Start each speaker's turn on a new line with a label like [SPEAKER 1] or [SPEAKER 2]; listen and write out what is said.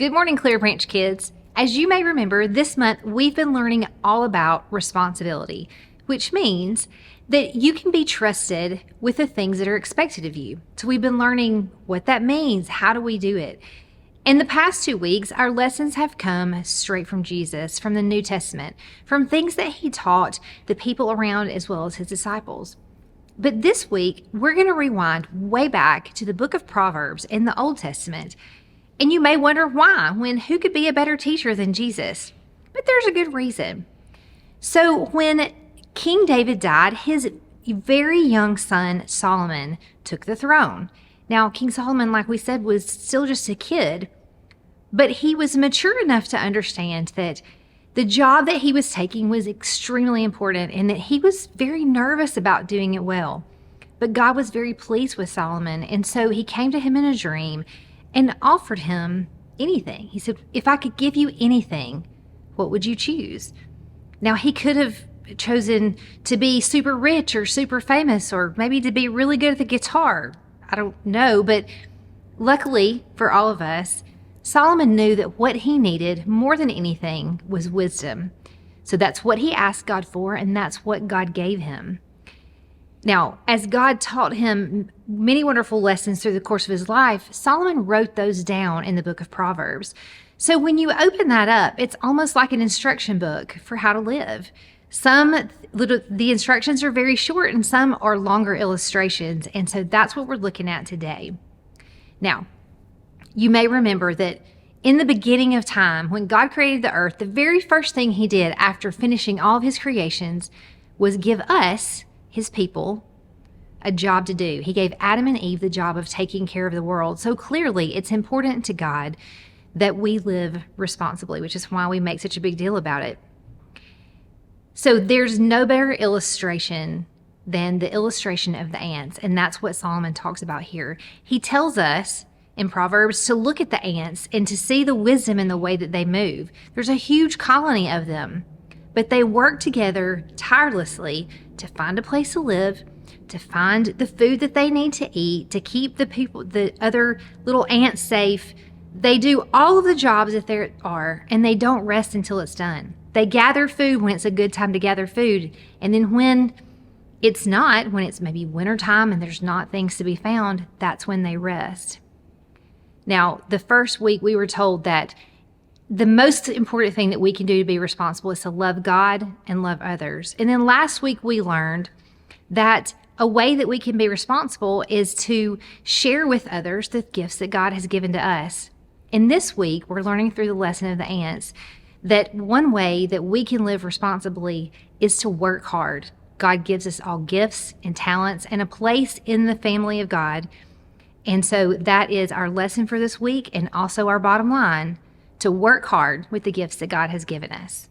[SPEAKER 1] Good morning, Clearbranch kids. As you may remember, this month we've been learning all about responsibility, which means that you can be trusted with the things that are expected of you. So we've been learning what that means. How do we do it? In the past 2 weeks, our lessons have come straight from Jesus, from the New Testament, from things that he taught the people around as well as his disciples. But this week, we're going to rewind way back to the book of Proverbs in the Old Testament. And you may wonder why, when who could be a better teacher than Jesus? But there's a good reason. So when King David died, his very young son Solomon took the throne. Now, King Solomon, like we said, was still just a kid, but he was mature enough to understand that the job that he was taking was extremely important and that he was very nervous about doing it well. But God was very pleased with Solomon, and so he came to him in a dream and offered him anything. He said, if I could give you anything, what would you choose? Now, he could have chosen to be super rich or super famous, or maybe to be really good at the guitar. I don't know, but luckily for all of us, Solomon knew that what he needed more than anything was wisdom. So that's what he asked God for, and that's what God gave him. Now, as God taught him many wonderful lessons through the course of his life, Solomon wrote those down in the book of Proverbs. So when you open that up, it's almost like an instruction book for how to live. The instructions are very short and some are longer illustrations. And so that's what we're looking at today. Now, you may remember that in the beginning of time, when God created the earth, the very first thing he did after finishing all of his creations was give us, his people, a job to do. He gave Adam and Eve the job of taking care of the world. So clearly it's important to God that we live responsibly, which is why we make such a big deal about it. So there's no better illustration than the illustration of the ants, and that's what Solomon talks about here. He tells us in Proverbs to look at the ants and to see the wisdom in the way that they move. There's a huge colony of them, but they work together tirelessly to find a place to live, to find the food that they need to eat, to keep the other little ants safe. They do all of the jobs that there are, and they don't rest until it's done. They gather food when it's a good time to gather food, and then when it's not, when it's maybe wintertime and there's not things to be found, that's when they rest. Now, the first week we were told that the most important thing that we can do to be responsible is to love God and love others. And then last week we learned that a way that we can be responsible is to share with others the gifts that God has given to us. And this week we're learning through the lesson of the ants that one way that we can live responsibly is to work hard. God gives us all gifts and talents and a place in the family of God. And so that is our lesson for this week, and also our bottom line, to work hard with the gifts that God has given us.